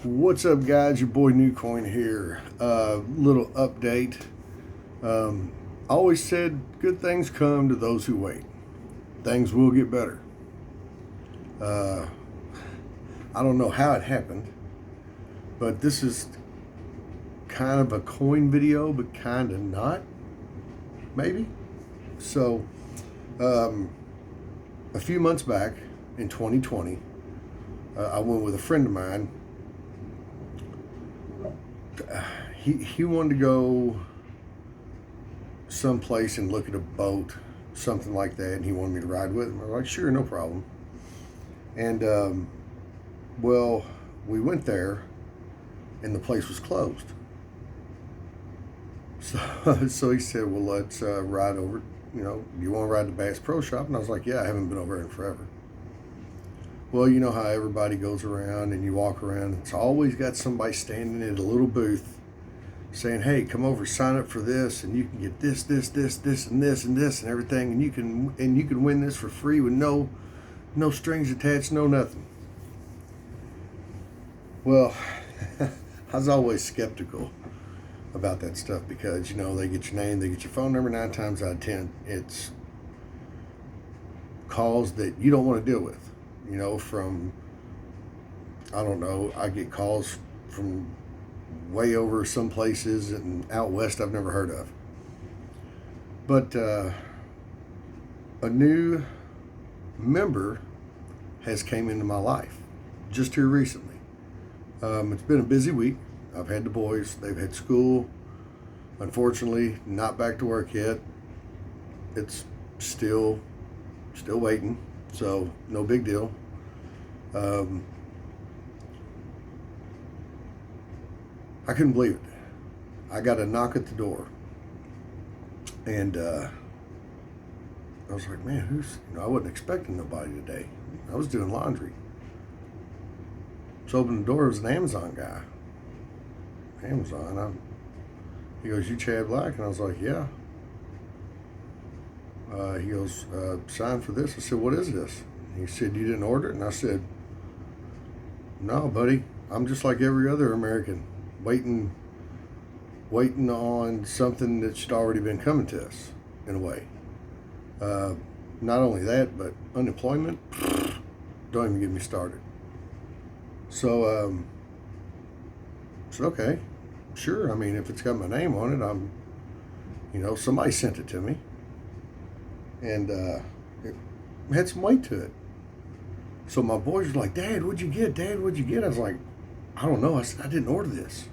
What's up, guys? Your boy Newcoin here. Little update. Always said good things come to those who wait. Things will get better. Uh, I don't know how it happened, but this is kind of a coin video, but kind of not. Maybe. So, a few months back in 2020, I went with a friend of mine. He wanted to go someplace and look at a boat, something like that, and he wanted me to ride with him. I was like, sure, no problem. And well, we went there, and the place was closed. So he said, well, let's ride over. You know, do you want to ride to Bass Pro Shop? And I was like, yeah, I haven't been over there in forever. Well, you know how everybody goes around and you walk around. It's always got somebody standing at a little booth saying, hey, come over, sign up for this, and you can get this, and this, and everything, and you can win this for free with no strings attached, no nothing. Well, I was always skeptical about that stuff because, you know, they get your name, they get your phone number. 9 times out of 10, it's calls that you don't want to deal with. You know, from, I don't know, I get calls from way over some places and out west I've never heard of. But a new member has came into my life just here recently. It's been a busy week. I've had the boys, they've had school. Unfortunately, not back to work yet. It's still waiting, so no big deal. I couldn't believe it. I got a knock at the door, and I was like, man, I wasn't expecting nobody today. I was doing laundry. So opened the door, it was an Amazon guy. He goes, you Chad Black? And I was like, yeah. He goes, sign for this. I said, what is this? He said, you didn't order it? And I said, no, buddy. I'm just like every other American, waiting on something that should already been coming to us, in a way. Not only that, but unemployment, don't even get me started. So, I said, okay, sure. I mean, if it's got my name on it, somebody sent it to me. And it had some weight to it. So my boys were like, Dad, what'd you get? Dad, what'd you get? I was like, I don't know. I said, I didn't order this.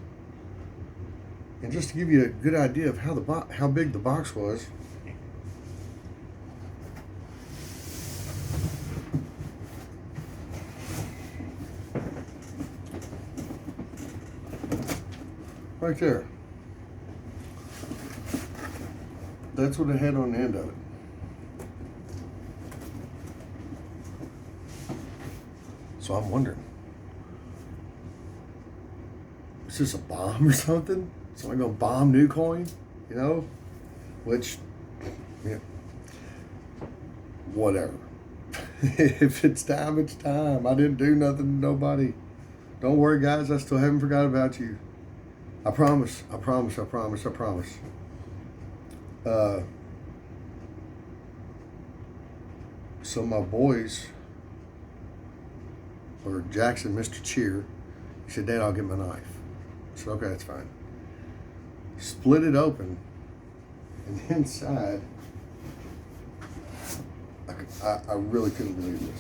And just to give you a good idea of how big the box was, right there. That's what it had on the end of it. So I'm wondering, is this a bomb or something? Somebody gonna bomb Newcoin? You know? Which, yeah, whatever. If it's time, it's time. I didn't do nothing to nobody. Don't worry, guys. I still haven't forgot about you. I promise. So my boys, or Jackson, Mr. Cheer, he said, Dad, I'll get my knife. I said, okay, that's fine. Split it open, and inside, I really couldn't believe this.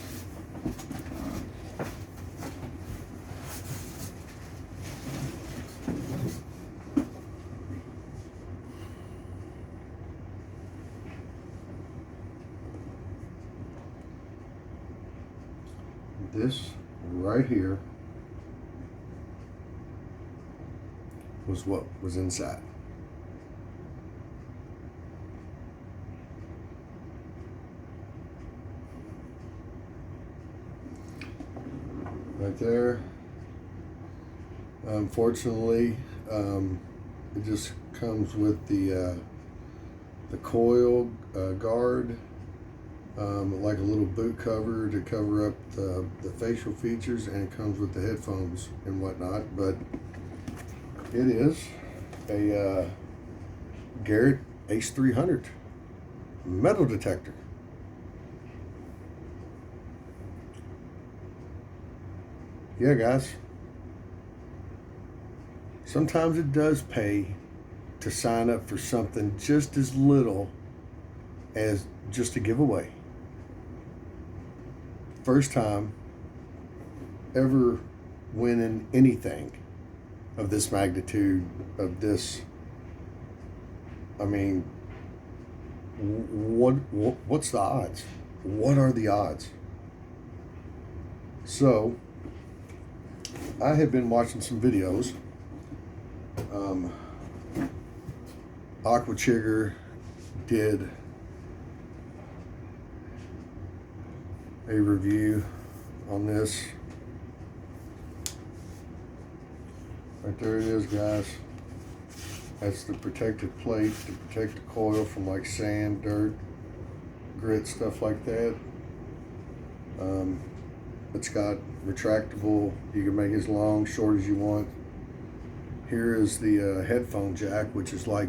This right here was what was inside. Right there. Unfortunately, it just comes with the coil guard like a little boot cover to cover up the facial features, and it comes with the headphones and whatnot. But it is a Garrett Ace 300 metal detector. Yeah, guys, sometimes it does pay to sign up for something just as little as just a giveaway. First time ever winning anything of this magnitude, of this, I mean, what's the odds? What are the odds? So I have been watching some videos. Aqua Chigger did a review on this. Right there it is, guys. That's the protective plate to protect the coil from like sand, dirt, grit, stuff like that. It's got retractable. You can make it as long, short as you want. Here is the headphone jack, which is like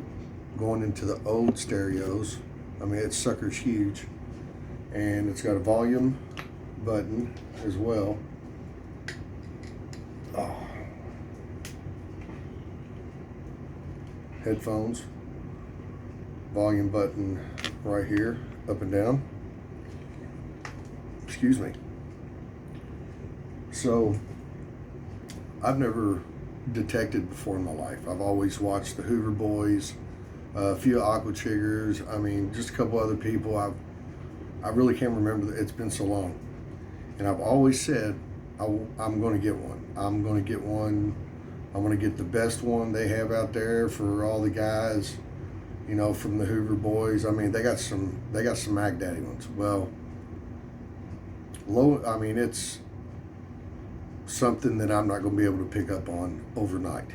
going into the old stereos. I mean, it's sucker's huge. And it's got a volume button as well. Oh. Headphones, volume button right here, up and down. Excuse me. So I've never detected before in my life. I've always watched the Hoover Boys, a few Aqua Chiggers. I mean, just a couple other people. I really can't remember. It's been so long, and I've always said I'm going to get one. I'm going to get one. I'm going to get the best one they have out there for all the guys, you know, from the Hoover Boys. I mean, they got some Mag Daddy ones. Well, I mean, it's something that I'm not going to be able to pick up on overnight.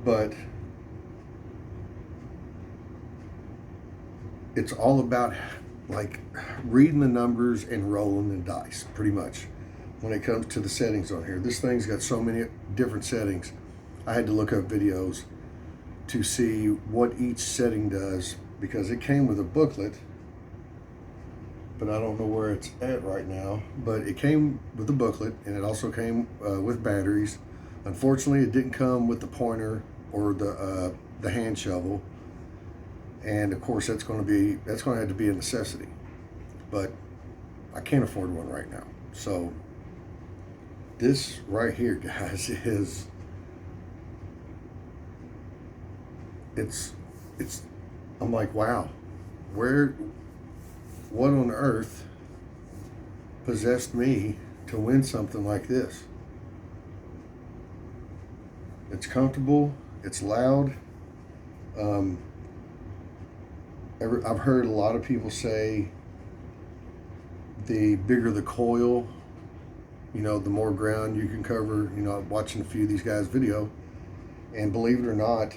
But it's all about like reading the numbers and rolling the dice, pretty much, when it comes to the settings on here. This thing's got so many different settings. I had to look up videos to see what each setting does, because it came with a booklet, but I don't know where it's at right now. But it came with a booklet, and it also came with batteries. Unfortunately, it didn't come with the pointer or the hand shovel, and of course that's going to have to be a necessity. But I can't afford one right now. So this right here, guys, is it's I'm like, wow, what on earth possessed me to win something like this? It's comfortable, it's loud. I've heard a lot of people say the bigger the coil, you know, the more ground you can cover. You know, I'm watching a few of these guys' video, and believe it or not,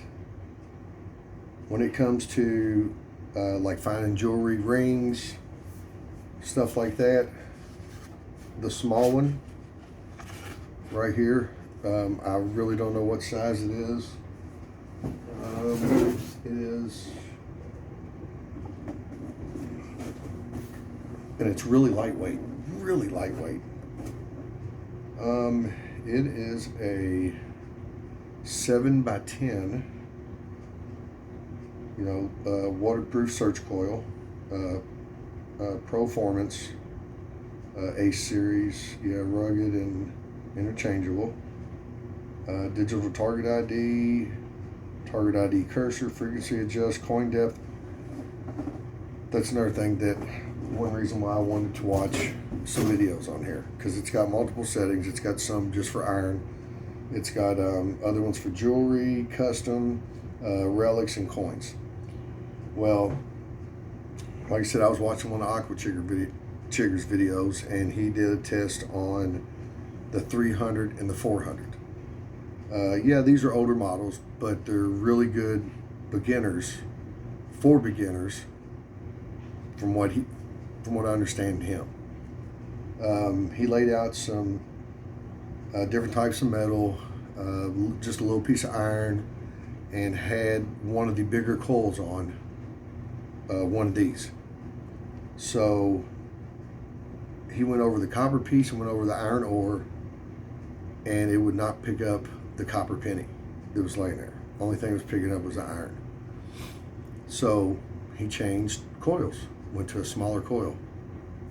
when it comes to like finding jewelry, rings, stuff like that, the small one right here, I really don't know what size it is. It is, and it's really lightweight, really lightweight. It is a 7x10, you know, waterproof search coil, Proformance, Ace series, yeah, rugged and interchangeable. Digital target ID cursor, frequency adjust, coin depth. That's another thing, that one reason why I wanted to watch some videos on here, because it's got multiple settings. It's got some just for iron. It's got other ones for jewelry, custom, relics, and coins. Well, like I said, I was watching one of Aqua Chigger's videos, and he did a test on the 300 and the 400. Yeah, these are older models, but they're really good beginners, for beginners, from what I understand him. He laid out some different types of metal, just a little piece of iron, and had one of the bigger coils on one of these. So he went over the copper piece and went over the iron ore, and it would not pick up the copper penny that was laying there. Only thing it was picking up was the iron. So he changed coils, went to a smaller coil.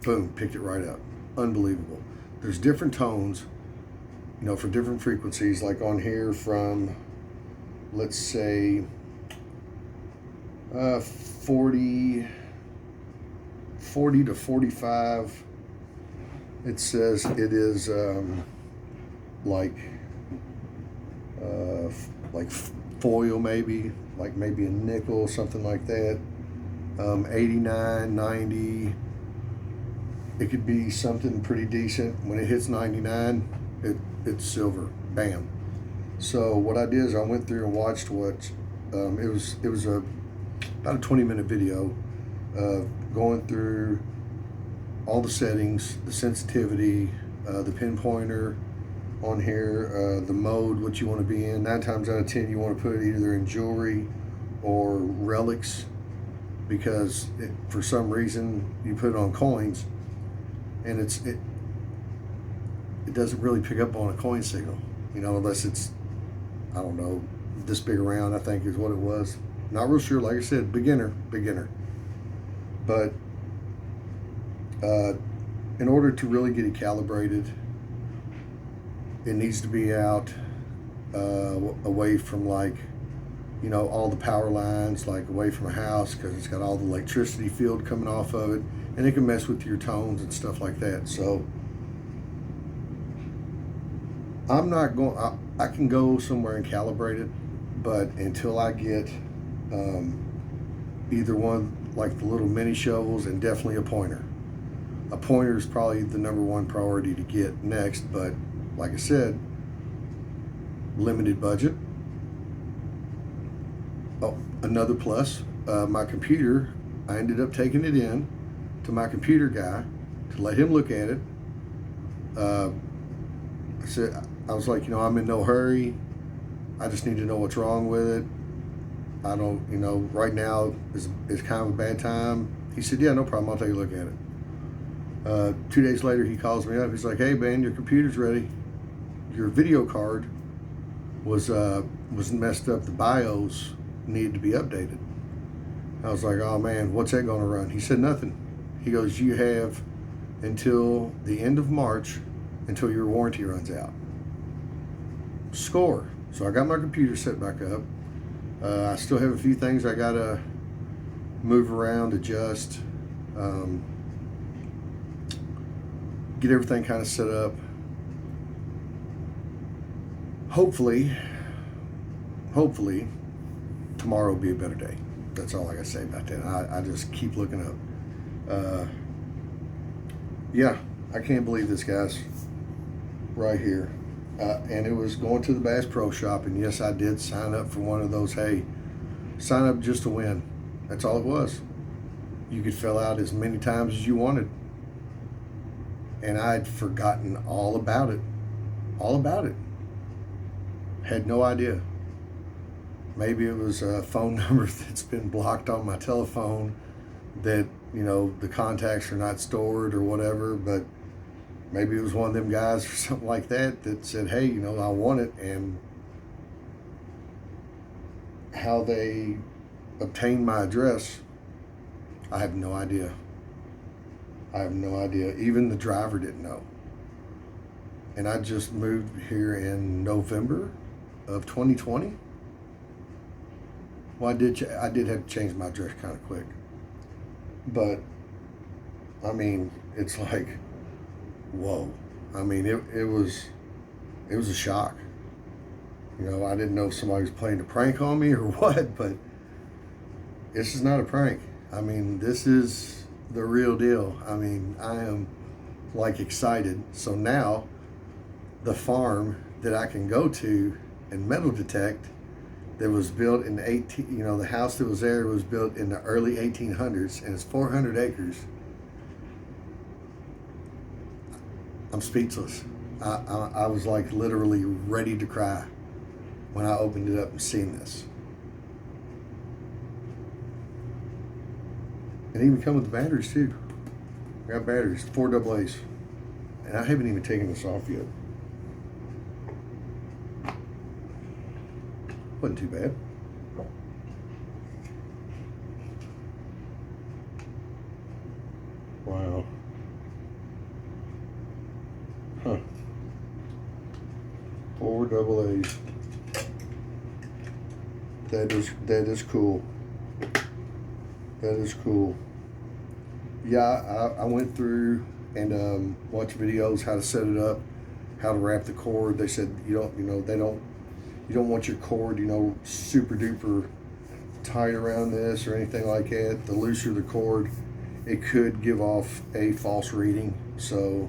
Boom, picked it right up. Unbelievable. There's different tones, for different frequencies, like on here from, let's say, 40 to 45. It says it is like foil, maybe a nickel, something like that. 89, 90. It could be something pretty decent. When it hits 99, it's silver. Bam. So what I did is I went through and watched what it was about a 20-minute video going through all the settings, the sensitivity, the pinpointer on here, the mode, what you want to be in. 9 times out of 10, you want to put it either in jewelry or relics, because for some reason you put it on coins, and it doesn't really pick up on a coin signal, unless it's, I don't know, this big around, I think is what it was. Not real sure. Like I said, beginner. But in order to really get it calibrated, it needs to be out away from all the power lines, like away from a house, because it's got all the electricity field coming off of it, and it can mess with your tones and stuff like that. So I'm not going, I can go somewhere and calibrate it, but until I get either one, like the little mini shovels, and definitely a pointer. A pointer is probably the number one priority to get next, but like I said, limited budget. Oh, another plus, my computer, I ended up taking it in to my computer guy to let him look at it. I was like, I'm in no hurry. I just need to know what's wrong with it. I don't, right now is kind of a bad time. He said, yeah, no problem. I'll take a look at it. 2 days later, he calls me up. He's like, hey, man, your computer's ready. Your video card was messed up. The BIOS needed to be updated. I was like, oh, man, what's that going to run? He said, nothing. He goes, you have until the end of March until your warranty runs out. Score. So I got my computer set back up. I still have a few things I gotta move around, adjust, get everything kind of set up. Hopefully tomorrow will be a better day. That's all I gotta say about that. I just keep looking up. Yeah, I can't believe this, guys. Right here. And it was going to the Bass Pro Shop, and yes, I did sign up for one of those, hey, sign up just to win. That's all it was. You could fill out as many times as you wanted. And I'd forgotten all about it. Had no idea. Maybe it was a phone number that's been blocked on my telephone, that, the contacts are not stored or whatever, but maybe it was one of them guys or something like that said, hey, I want it. And how they obtained my address, I have no idea. Even the driver didn't know. And I just moved here in November of 2020. Well, I did have to change my address kind of quick. But, it's like, whoa. It was a shock. I didn't know if somebody was playing a prank on me or what, but this is not a prank. This is the real deal. I am excited. So now the farm that I can go to and metal detect that was built in the the house that was there was built in the early 1800s, and it's 400 acres. I'm speechless. I was like literally ready to cry when I opened it up and seen this. And even come with the batteries too. I got batteries, 4 AA's. And I haven't even taken this off yet. Wasn't too bad. Wow. Huh. 4 AA's. That is cool. That is cool. Yeah, I went through and watched videos how to set it up, how to wrap the cord. They said you don't want your cord, super duper tight around this or anything like that. The looser the cord, it could give off a false reading. So,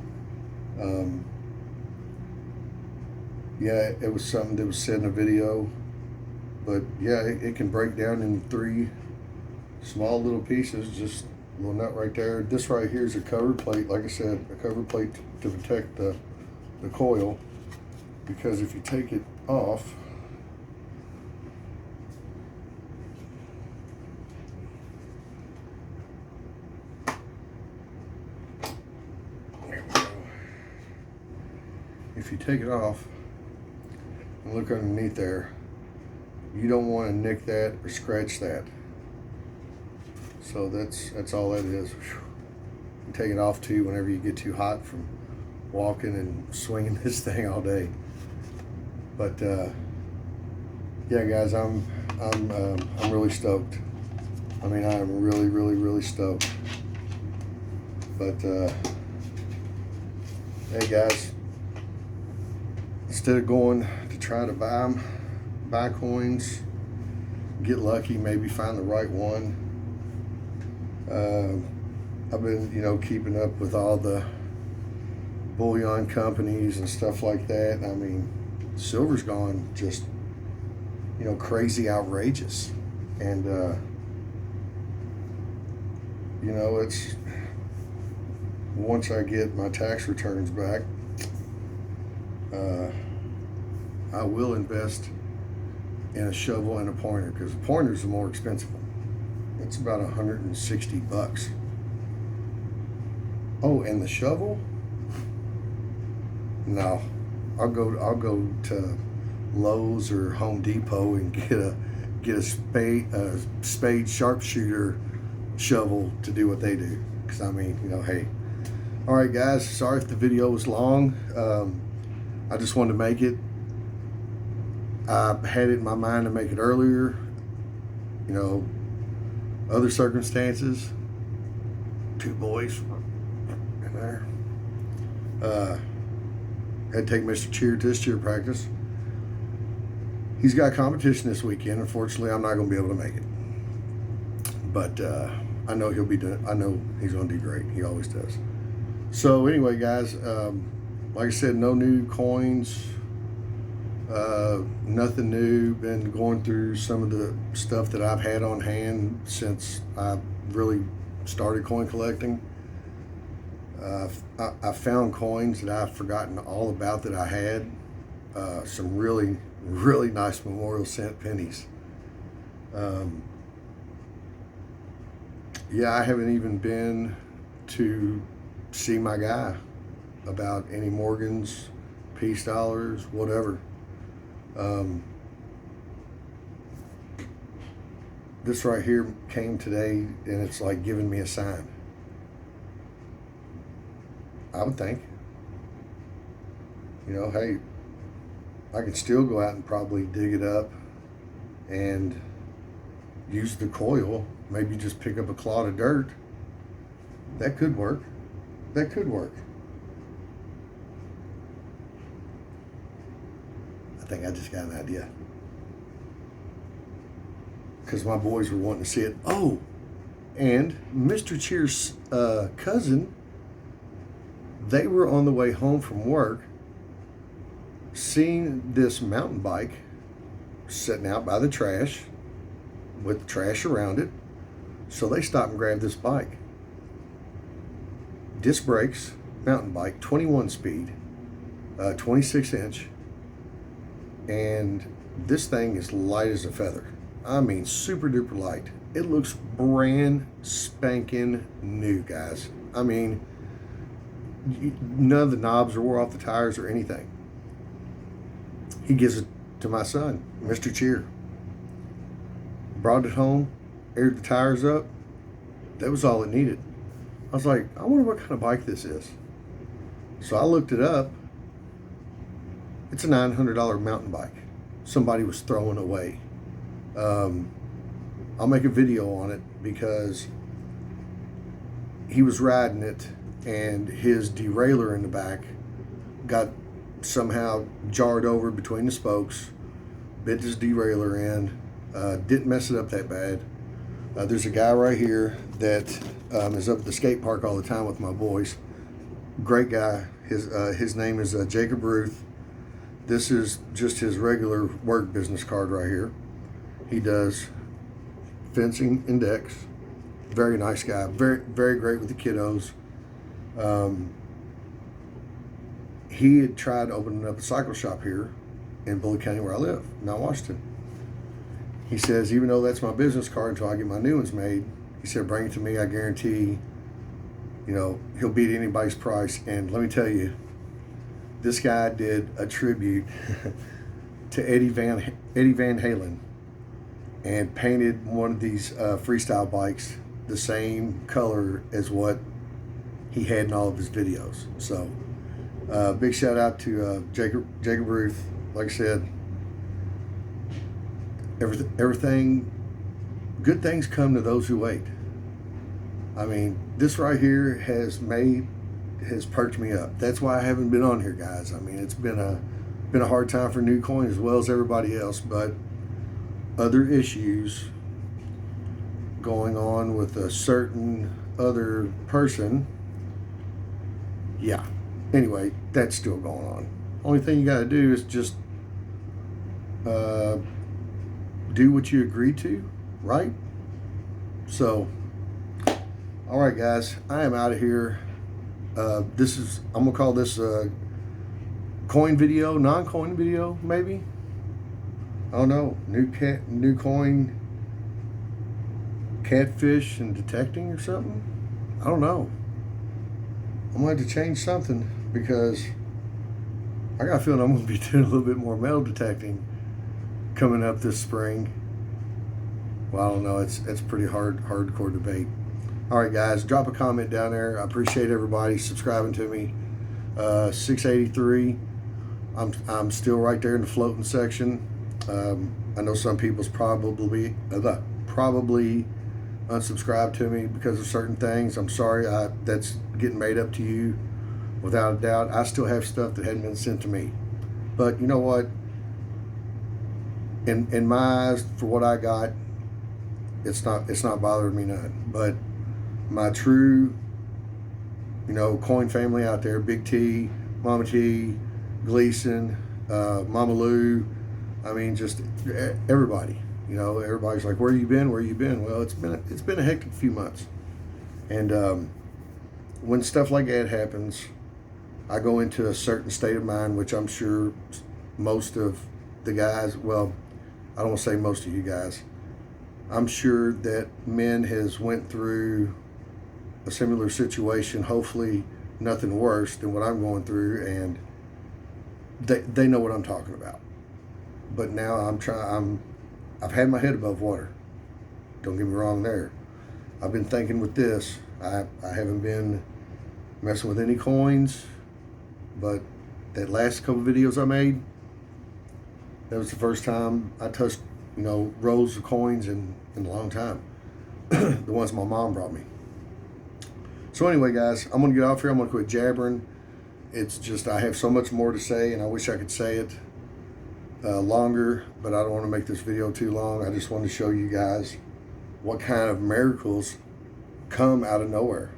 yeah, it was something that was said in a video. But yeah, it can break down in 3 small little pieces. Just a little nut right there. This right here is a cover plate. Like I said, a cover plate to protect the coil. Because if you take it off, there we go. If you take it off and look underneath there, you don't want to nick that or scratch that. So that's all that is. You take it off too whenever you get too hot from walking and swinging this thing all day. But yeah, guys, I'm really stoked. I mean, I am really stoked. But hey, guys, instead of going to try to buy coins, get lucky, maybe find the right one. I've been, keeping up with all the bullion companies and stuff like that. I mean, silver's gone just, crazy outrageous. And, it's, once I get my tax returns back, I will invest in a shovel and a pointer, because the pointers are more expensive. It's about $160. Oh, and the shovel? No, I'll go to Lowe's or Home Depot and get a spade sharpshooter shovel to do what they do. Because I mean, hey. All right, guys. Sorry if the video was long. I just wanted to make it. I had it in my mind to make it earlier. Other circumstances. 2 boys in there. Had to take Mr. Cheer to his cheer practice. He's got competition this weekend. Unfortunately, I'm not going to be able to make it. But I know he'll be doing. I know he's going to do great. He always does. So anyway, guys, like I said, no new coins. Nothing new. Been going through some of the stuff that I've had on hand since I really started coin collecting. I found coins that I've forgotten all about that I had. Some really nice memorial cent pennies. Yeah, I haven't even been to see my guy about any Morgans, peace dollars, whatever. This right here came today, and it's like giving me a sign. I would think, hey, I could still go out and probably dig it up and use the coil, maybe just pick up a clod of dirt. That could work. That could work. I think I just got an idea. Because my boys were wanting to see it. Oh, and Mr. Cheer's cousin, they were on the way home from work, seeing this mountain bike sitting out by the trash with trash around it. So they stop and grab this bike. Disc brakes, mountain bike, 21 speed, 26 inch. And this thing is light as a feather. I mean, super duper light. It looks brand spanking new, guys. I mean, none of the knobs are wore off the tires or anything. He gives it to my son, Mr. Cheer. Brought it home, aired the tires up. That was all it needed. I was like, I wonder what kind of bike this is. So I looked it up. It's a $900 mountain bike somebody was throwing away. I'll make a video on it because he was riding it and his derailleur in the back got somehow jarred over between the spokes, bit his derailleur in, didn't mess it up that bad. There's a guy right here that is up at the skate park all the time with my boys. Great guy. His name is Jacob Ruth. This is just his regular work business card right here. He does fencing and decks. Very nice guy. Very, very great with the kiddos. He had tried opening up a cycle shop here in Bullitt County where I live, Mount Washington. He says, even though that's my business card until I get my new ones made, he said, bring it to me. I guarantee, he'll beat anybody's price. And let me tell you, this guy did a tribute to Eddie Van Halen and painted one of these freestyle bikes the same color as what he had in all of his videos. So big shout out to Jacob Ruth. Like I said, everything, good things come to those who wait. I mean, this right here has perked me up. That's why I haven't been on here, guys. I mean, it's been a hard time for New Coin as well as everybody else, but other issues going on with a certain other person. Yeah. Anyway, that's still going on. Only thing you got to do is just do what you agreed to, right? So, all right, guys, I am out of here. I'm gonna call this a coin video, non-coin video, maybe. I don't know. New coin, catfish and detecting or something. I don't know. I'm gonna have to change something because I got a feeling I'm gonna be doing a little bit more metal detecting coming up this spring. Well, I don't know. It's pretty hardcore debate. All right, guys, drop a comment down there. I appreciate everybody subscribing to me. 683. I'm still right there in the floating section. I know some people's probably unsubscribed to me because of certain things. I'm sorry. That's getting made up to you without a doubt. I still have stuff that hadn't been sent to me. But you know what? In my eyes, for what I got, it's not bothering me none. But my true, coin family out there, Big T, Mama T, Gleason, Mama Lou, I mean, just everybody. Everybody's like, where you been? Where you been? Well, it's been a hectic few months. And when stuff like that happens, I go into a certain state of mind, which I'm sure most of the guys, well, I don't want to say most of you guys, I'm sure that men has went through a similar situation, hopefully nothing worse than what I'm going through, and they know what I'm talking about. But now I've had my head above water. Don't get me wrong there. I've been thinking with this, I haven't been messing with any coins, but that last couple videos I made, that was the first time I touched, rolls of coins in a long time. The ones my mom brought me. So anyway, guys, I'm going to get off here. I'm going to quit jabbering. It's just I have so much more to say, and I wish I could say it longer, but I don't want to make this video too long. I just want to show you guys what kind of miracles come out of nowhere.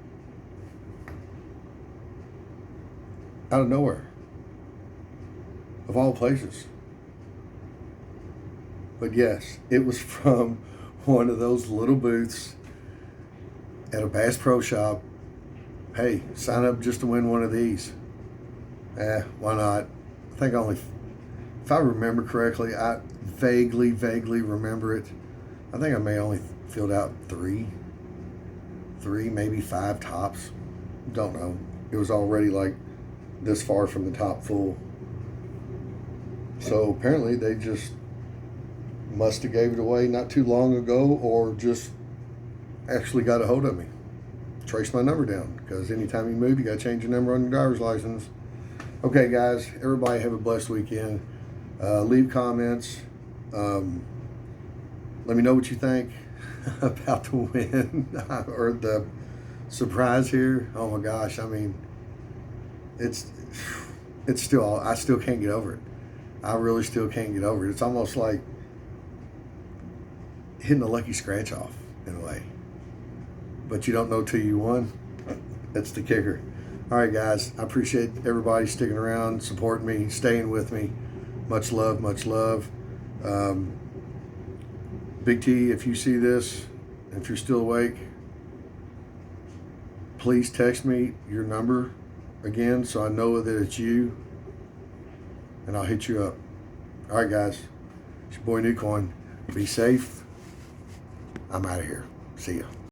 Out of nowhere. Of all places. But yes, it was from one of those little booths at a Bass Pro Shop. Hey, sign up just to win one of these. Why not? I think if I remember correctly, I vaguely remember it. I think I may only filled out three, maybe five tops. Don't know. It was already like this far from the top full. So apparently they just must have gave it away not too long ago, or just actually got a hold of me. Trace my number down, because anytime you move, you got to change your number on your driver's license. Okay, guys, everybody have a blessed weekend. Leave comments. Let me know what you think about the win or the surprise here. Oh my gosh, I mean, it's still, I still can't get over it. I really still can't get over it. It's almost like hitting a lucky scratch off in a way. But you don't know till you won. That's the kicker. All right, guys, I appreciate everybody sticking around, supporting me, staying with me. Much love, much love. Big T, if you see this, if you're still awake, please text me your number again so I know that it's you, and I'll hit you up. All right, guys, it's your boy New Coin. Be safe. I'm out of here. See ya.